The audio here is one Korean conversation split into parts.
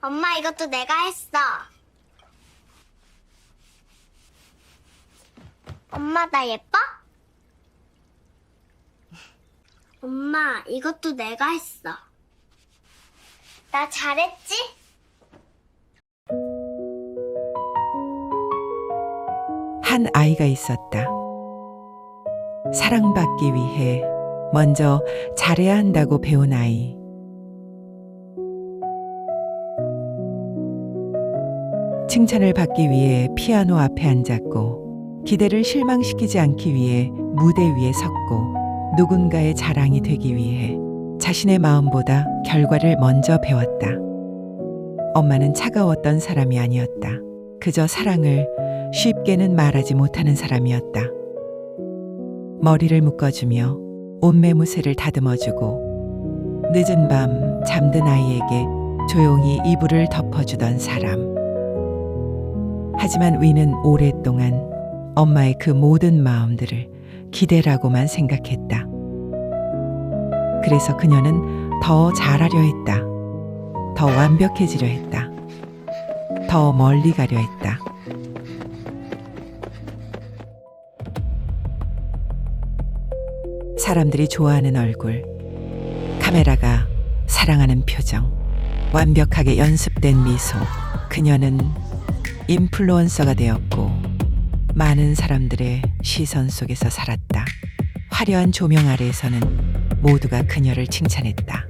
엄마, 이것도 내가 했어. 엄마, 나 예뻐? 엄마, 이것도 내가 했어. 나 잘했지? 한 아이가 있었다. 사랑받기 위해 먼저 잘해야 한다고 배운 아이. 칭찬을 받기 위해 피아노 앞에 앉았고, 기대를 실망시키지 않기 위해 무대 위에 섰고, 누군가의 자랑이 되기 위해 자신의 마음보다 결과를 먼저 배웠다. 엄마는 차가웠던 사람이 아니었다. 그저 사랑을 쉽게는 말하지 못하는 사람이었다. 머리를 묶어주며 옷매무새를 다듬어주고 늦은 밤 잠든 아이에게 조용히 이불을 덮어주던 사람. 하지만 위는 오랫동안 엄마의 그 모든 마음들을 기대라고만 생각했다. 그래서 그녀는 더 잘하려 했다. 더 완벽해지려 했다. 더 멀리 가려 했다. 사람들이 좋아하는 얼굴, 카메라가 사랑하는 표정, 완벽하게 연습된 미소. 그녀는 인플루언서가 되었고 많은 사람들의 시선 속에서 살았다. 화려한 조명 아래에서는 모두가 그녀를 칭찬했다.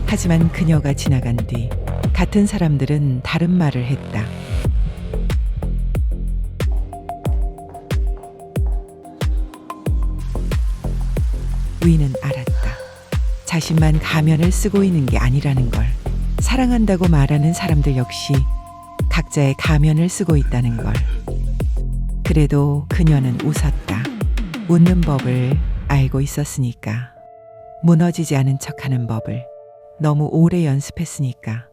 하지만 그녀가 지나간 뒤 같은 사람들은 다른 말을 했다. 위는 알았다. 자신만 가면을 쓰고 있는 게 아니라는 걸. 사랑한다고 말하는 사람들 역시 각자의 가면을 쓰고 있다는 걸. 그래도 그녀는 웃었다. 웃는 법을 알고 있었으니까. 무너지지 않은 척하는 법을 너무 오래 연습했으니까.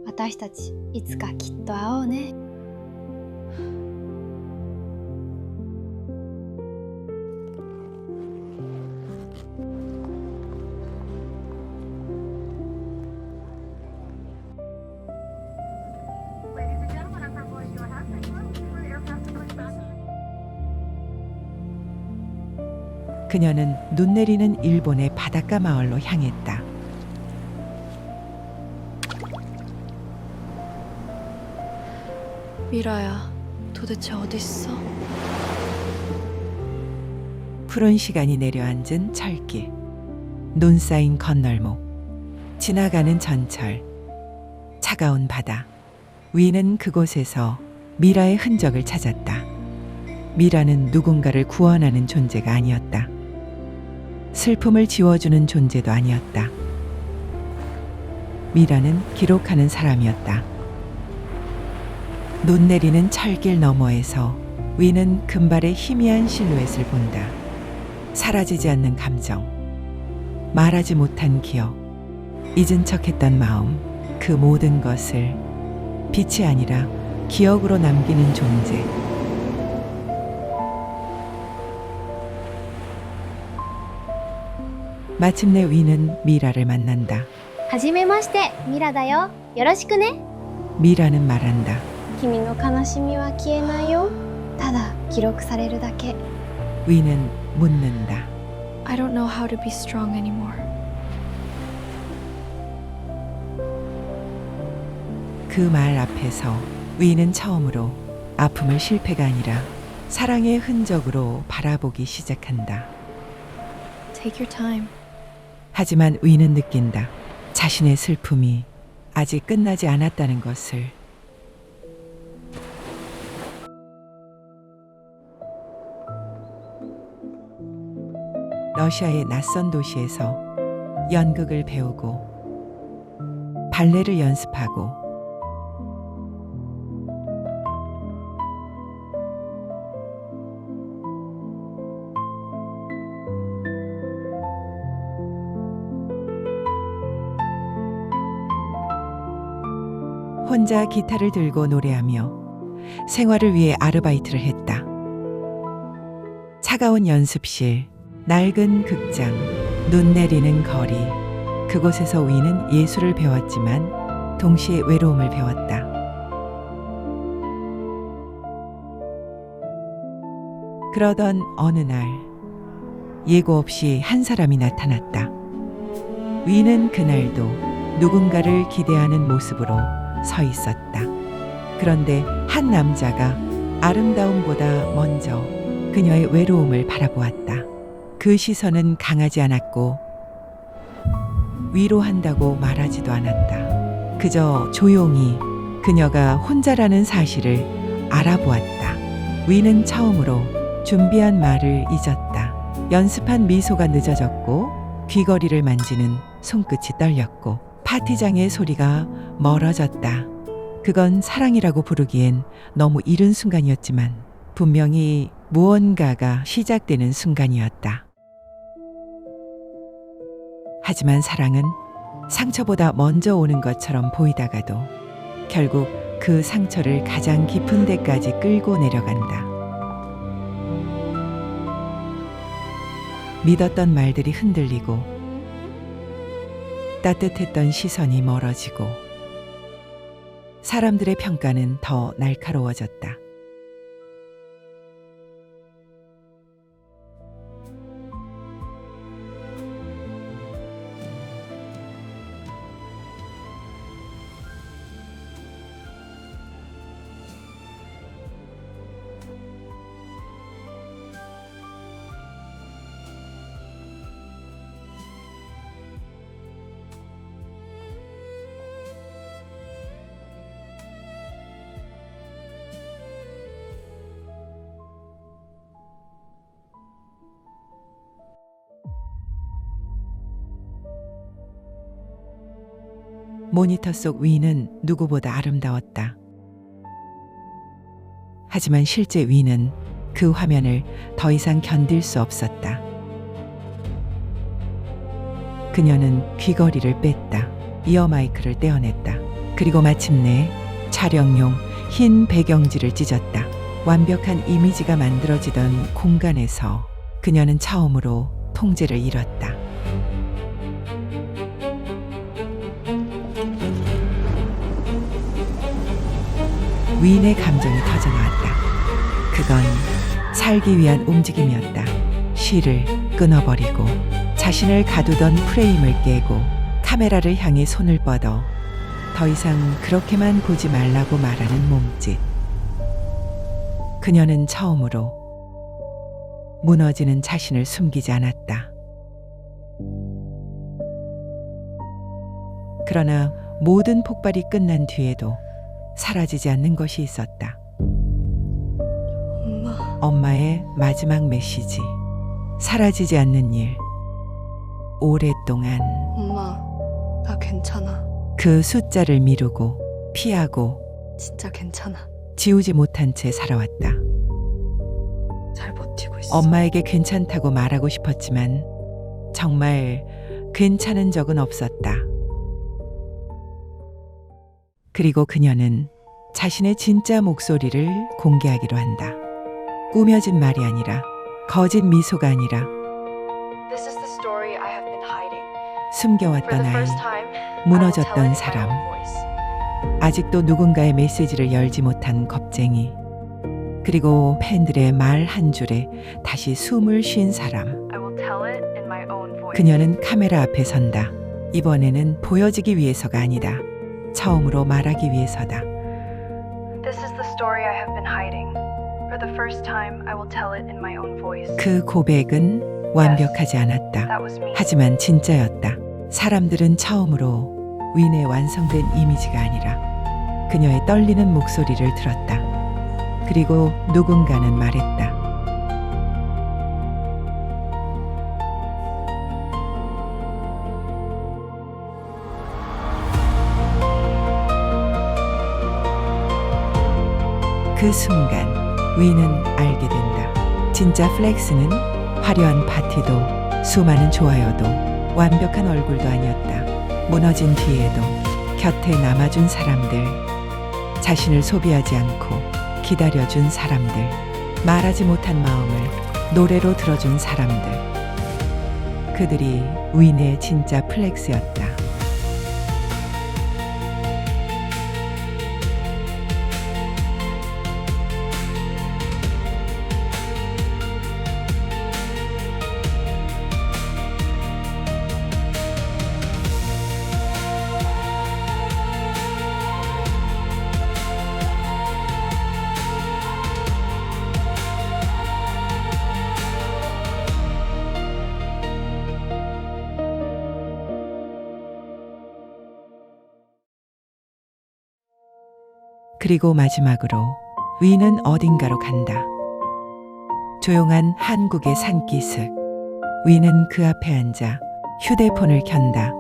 私たちいつかきっと会おうね。그녀는 눈 내리는 일본의 바닷가 마을로 향했다. 미라야, 도대체 어딨어? 푸른 시간이 내려앉은 철길, 눈 쌓인 건널목, 지나가는 전철, 차가운 바다. 위는 그곳에서 미라의 흔적을 찾았다. 미라는 누군가를 구원하는 존재가 아니었다. 슬픔을 지워주는 존재도 아니었다. 미라는 기록하는 사람이었다. 눈 내리는 철길 너머에서 위는 금발의 희미한 실루엣을 본다. 사라지지 않는 감정, 말하지 못한 기억, 잊은 척했던 마음, 그 모든 것을 빛이 아니라 기억으로 남기는 존재. 마침내 위는 미라를 만난다. はじめまして、ミラだよ。よろしくね。 미라는 말한다. 君の悲しみは消えないよ。ただ記録されるだけ。 위는 묻는다. I don't know how to be strong anymore. 그 말 앞에서 위는 처음으로 아픔을 실패가 아니라 사랑의 흔적으로 바라보기 시작한다. Take your time. 하지만 위는 느낀다. 자신의 슬픔이 아직 끝나지 않았다는 것을. 러시아의 낯선 도시에서 연극을 배우고 발레를 연습하고 혼자 기타를 들고 노래하며 생활을 위해 아르바이트를 했다. 차가운 연습실, 낡은 극장, 눈 내리는 거리. 그곳에서 위는 예술을 배웠지만 동시에 외로움을 배웠다. 그러던 어느 날 예고 없이 한 사람이 나타났다. 위는 그날도 누군가를 기대하는 모습으로 서 있었다. 그런데 한 남자가 아름다움보다 먼저 그녀의 외로움을 바라보았다. 그 시선은 강하지 않았고 위로한다고 말하지도 않았다. 그저 조용히 그녀가 혼자라는 사실을 알아보았다. 위는 처음으로 준비한 말을 잊었다. 연습한 미소가 늦어졌고 귀걸이를 만지는 손끝이 떨렸고 파티장의 소리가 멀어졌다. 그건 사랑이라고 부르기엔 너무 이른 순간이었지만 분명히 무언가가 시작되는 순간이었다. 하지만 사랑은 상처보다 먼저 오는 것처럼 보이다가도 결국 그 상처를 가장 깊은 데까지 끌고 내려간다. 믿었던 말들이 흔들리고 따뜻했던 시선이 멀어지고 사람들의 평가는 더 날카로워졌다. 모니터 속 위는 누구보다 아름다웠다. 하지만 실제 위는 그 화면을 더 이상 견딜 수 없었다. 그녀는 귀걸이를 뺐다. 이어마이크를 떼어냈다. 그리고 마침내 촬영용 흰 배경지를 찢었다. 완벽한 이미지가 만들어지던 공간에서 그녀는 처음으로 통제를 잃었다. 위인의 감정이 터져나왔다. 그건 살기 위한 움직임이었다. 실을 끊어버리고 자신을 가두던 프레임을 깨고 카메라를 향해 손을 뻗어 더 이상 그렇게만 보지 말라고 말하는 몸짓. 그녀는 처음으로 무너지는 자신을 숨기지 않았다. 그러나 모든 폭발이 끝난 뒤에도 사라지지 않는 것이 있었다. 엄마의 마지막 메시지. 사라지지 않는 일. 오랫동안 엄마, 나 괜찮아. 그 숫자를 미루고 피하고 진짜 괜찮아. 지우지 못한 채 살아왔다. 잘 버티고 있어. 엄마에게 괜찮다고 말하고 싶었지만 정말 괜찮은 적은 없었다. 그리고 그녀는 자신의 진짜 목소리를 공개하기로 한다. 꾸며진 말이 아니라, 거짓 미소가 아니라, This is the story I have been hiding. For 숨겨왔던 the 아이, first time, 무너졌던 I will tell it in my 사람. own voice. 아직도 누군가의 메시지를 열지 못한 겁쟁이, 그리고 팬들의 말 한 줄에 다시 숨을 쉰 사람. I will tell it in my own voice. 그녀는 카메라 앞에 선다. 이번에는 보여지기 위해서가 아니다. 처음으로 말하기 위해서다. This is the story I have been hiding. For the first time, I will tell it in my own voice. 그 고백은 완벽하지 않았다. That was me. 하지만 진짜였다. 사람들은 처음으로 윈의 완성된 이미지가 아니라 그녀의 떨리는 목소리를 들었다. 그리고 누군가는 말했다. 그 순간 윈은 알게 된다. 진짜 플렉스는 화려한 파티도 수많은 좋아요도 완벽한 얼굴도 아니었다. 무너진 뒤에도 곁에 남아준 사람들, 자신을 소비하지 않고 기다려준 사람들, 말하지 못한 마음을 노래로 들어준 사람들. 그들이 윈의 진짜 플렉스였다. 그리고 마지막으로 윈은 어딘가로 간다. 조용한 한국의 산기슭. 윈은 그 앞에 앉아 휴대폰을 켠다.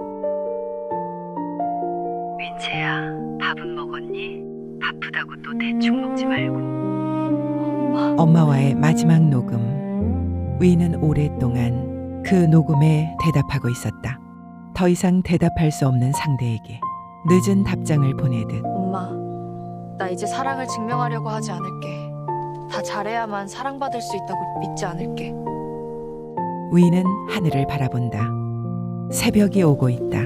윈채야, 밥은 먹었니? 바쁘다고 또 대충 먹지 말고. 엄마와의 마지막 녹음. 윈은 오랫동안 그 녹음에 대답하고 있었다. 더 이상 대답할 수 없는 상대에게 늦은 답장을 보내듯. 엄마, 나 이제 사랑을 증명하려고 하지 않을게. 다 잘해야만 사랑받을 수 있다고 믿지 않을게. 윈은 하늘을 바라본다. 새벽이 오고 있다.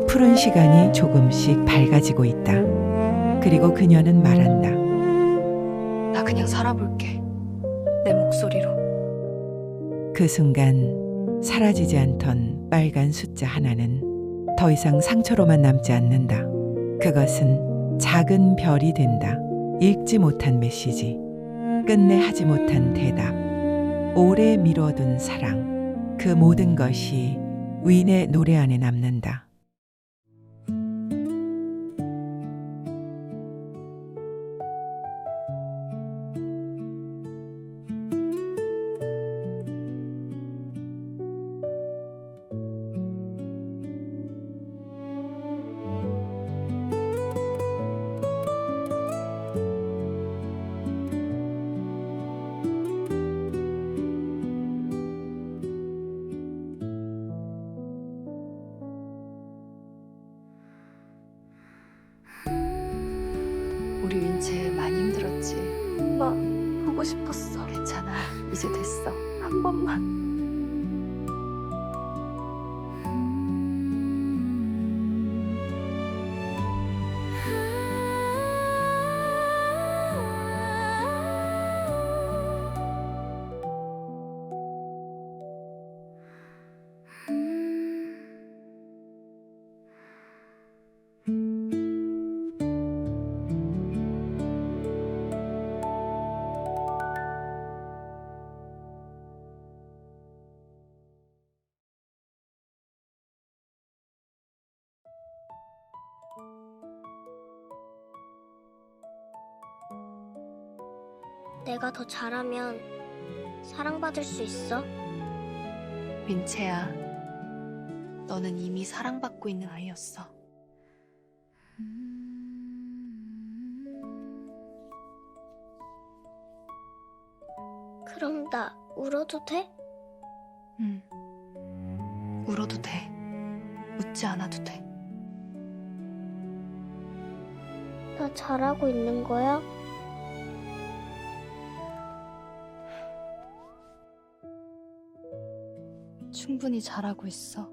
푸른 시간이 조금씩 밝아지고 있다. 그리고 그녀는 말한다. 나 그냥 살아볼게. 내 목소리로. 그 순간 사라지지 않던 빨간 숫자 하나는 더 이상 상처로만 남지 않는다. 그것은 작은 별이 된다. 읽지 못한 메시지, 끝내 하지 못한 대답, 오래 미뤄둔 사랑. 그 모든 것이 윈의 노래 안에 남는다. 우리 윈채 많이 힘들었지? 엄마, 보고 싶었어. 괜찮아, 이제 됐어. 한 번만. 내가 더 잘하면 사랑받을 수 있어? 윈채야, 너는 이미 사랑받고 있는 아이였어. 그럼 나 울어도 돼? 응. 울어도 돼. 웃지 않아도 돼. 나 잘하고 있는 거야? 충분히 잘하고 있어.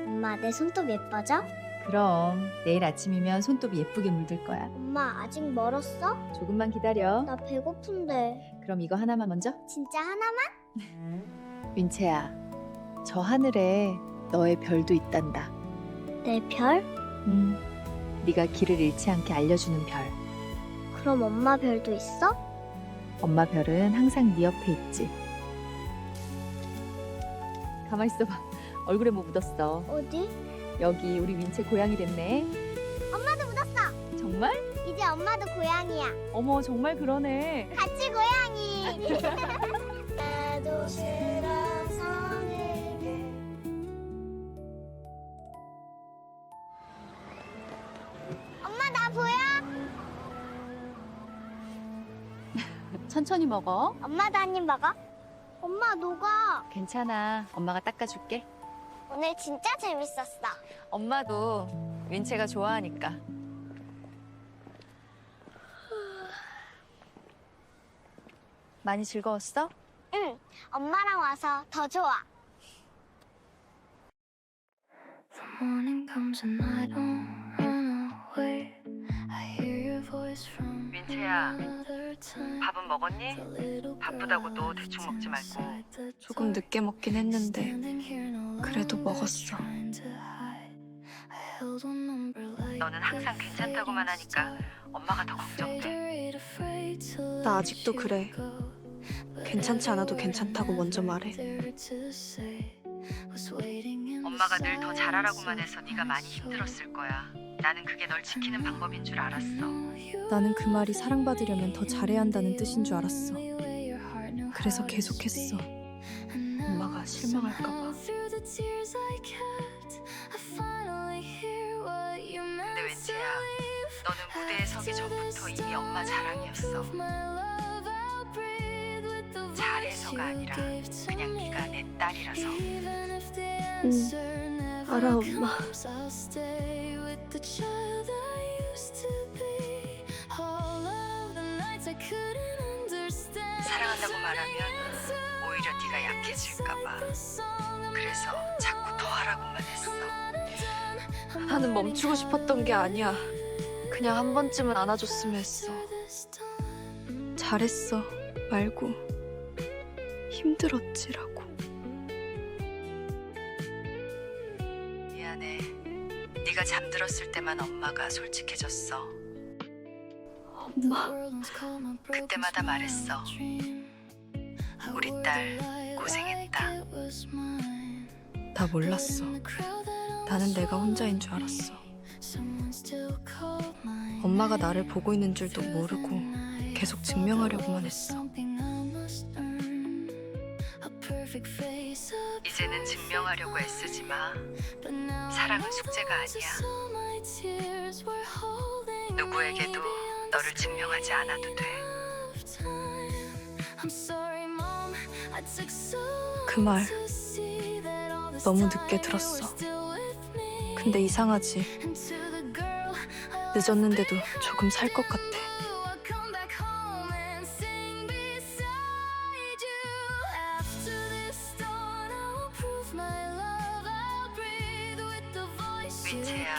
엄마, 내 손톱 예뻐져? 그럼 내일 아침이면 손톱이 예쁘게 물들 거야. 엄마, 아직 멀었어? 조금만 기다려. 나 배고픈데. 그럼 이거 하나만 먼저. 진짜 하나만? 윈채야, 저 하늘에 너의 별도 있단다. 내 별? 네가 길을 잃지 않게 알려주는 별. 그럼 엄마 별도 있어? 엄마 별은 항상 네 옆에 있지. 가만 있어봐. 얼굴에 뭐 묻었어. 어디? 여기 우리 윈채 고양이 됐네. 엄마도 묻었어. 정말? 이제 엄마도 고양이야. 어머 정말 그러네. 같이 고양이. 나도 싫어서 내게. 엄마, 나 보여? 천천히 먹어. 엄마도 한 입 먹어. 엄마 녹아. 괜찮아. 엄마가 닦아줄게. 오늘 진짜 재밌었어. 엄마도 윈체가 좋아하니까. 많이 즐거웠어? 응, 엄마랑 와서 더 좋아. Morning comes and I don't run away. I hear your voice from 민채야, another time. 밥은 먹었니? A little 바쁘다고 너 대충 먹지 말고. beside the 조금 늦게 먹긴 했는데 standing here no 그래도 longer 먹었어. trying to hide. I held one number like 너는 항상 괜찮다고만 하니까 엄마가 더 걱정돼. 나 아직도 그래. 괜찮지 않아도 괜찮다고 먼저 말해. 엄마가 늘 더 잘하라고만 해서 네가 많이 힘들었을 거야. 나는 그게 널 지키는 방법인 줄 알았어. 나는 그 말이 사랑받으려면 더 잘해야 한다는 뜻인 줄 알았어. 그래서 계속했어. 엄마가 실망할까 봐. 근데 웬채야, 너는 무대에 서기 전부터 이미 엄마 자랑이었어. 잘해서가 아니라 그냥 네가 내 딸이라서. 알아, 엄마. 사랑한다고 말하면 오히려 네가 약해질까 봐. 그래서 자꾸 더 하라고만 했어. 나는 멈추고 싶었던 게 아니야. 그냥 한 번쯤은 안아줬으면 했어. 잘했어 말고 힘들었지라고. 미안해. 네가 잠들었을 때만 엄마가 솔직해졌어. 엄마. 그때마다 말했어. 우리 딸 고생했다. 나 몰랐어. 나는 내가 혼자인 줄 알았어. 엄마가 나를 보고 있는 줄도 모르고 계속 증명하려고만 했어. 이제는 증명하려고 애쓰지 마. 사랑은 숙제가 아니야. 누구에게도 너를 증명하지 않아도 돼. 그 말 너무 늦게 들었어. 근데 이상하지. 늦었는데도 조금 살 것 같아. 민채야,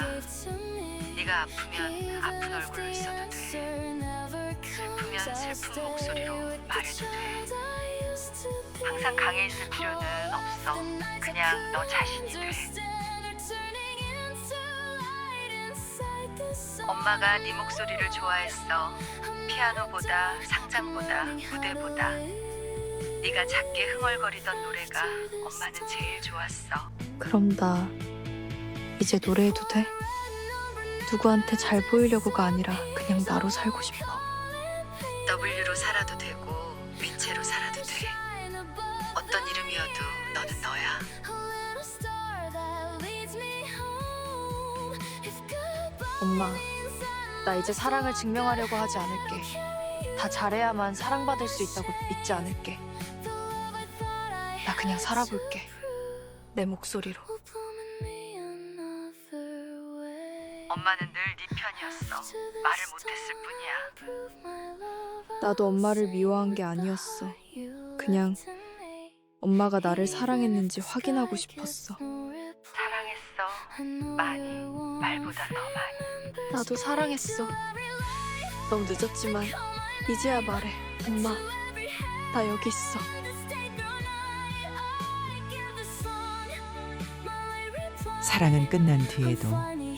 네가 아프면 아픈 얼굴로 있어도 돼. 슬프면 슬픈 목소리로 말해도 돼. 항상 강해 있을 필요는 없어. 그냥 너 자신이 돼. 엄마가 네 목소리를 좋아했어. 피아노보다, 상장보다, 무대보다. 네가 작게 흥얼거리던 노래가 엄마는 제일 좋았어. 그럼 나 이제 노래해도 돼? 누구한테 잘 보이려고가 아니라 그냥 나로 살고 싶어. W로 살아도 되고 민채로 살아도 돼. 어떤 이름이어도 너는 너야. 엄마, 나 이제 사랑을 증명하려고 하지 않을게. 다 잘해야만 사랑받을 수 있다고 믿지 않을게. 나 그냥 살아볼게. 내 목소리로. 엄마는 늘 네 편이었어. 말을 못했을 뿐이야. 나도 엄마를 미워한 게 아니었어. 그냥 엄마가 나를 사랑했는지 확인하고 싶었어. 사랑했어. 많이. 말보다 더 많이. 나도 사랑했어. 너무 늦었지만 이제야 말해. 엄마, 나 여기 있어. 사랑은 끝난 뒤에도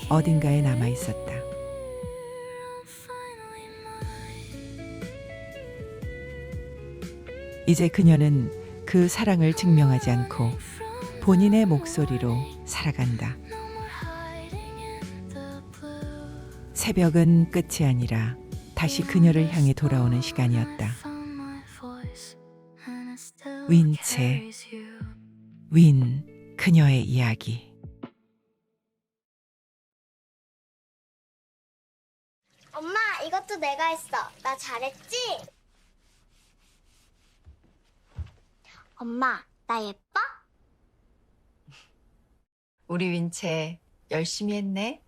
어딘가에 남아 있었다. 이제 그녀는 그 사랑을 증명하지 않고 본인의 목소리로 살아간다. 새벽은 끝이 아니라 다시 그녀를 향해 돌아오는 시간이었다. 윈체, 윈, 그녀의 이야기. 엄마, 이것도 내가 했어. 나 잘했지? 엄마, 나 예뻐? 우리 윈채 열심히 했네.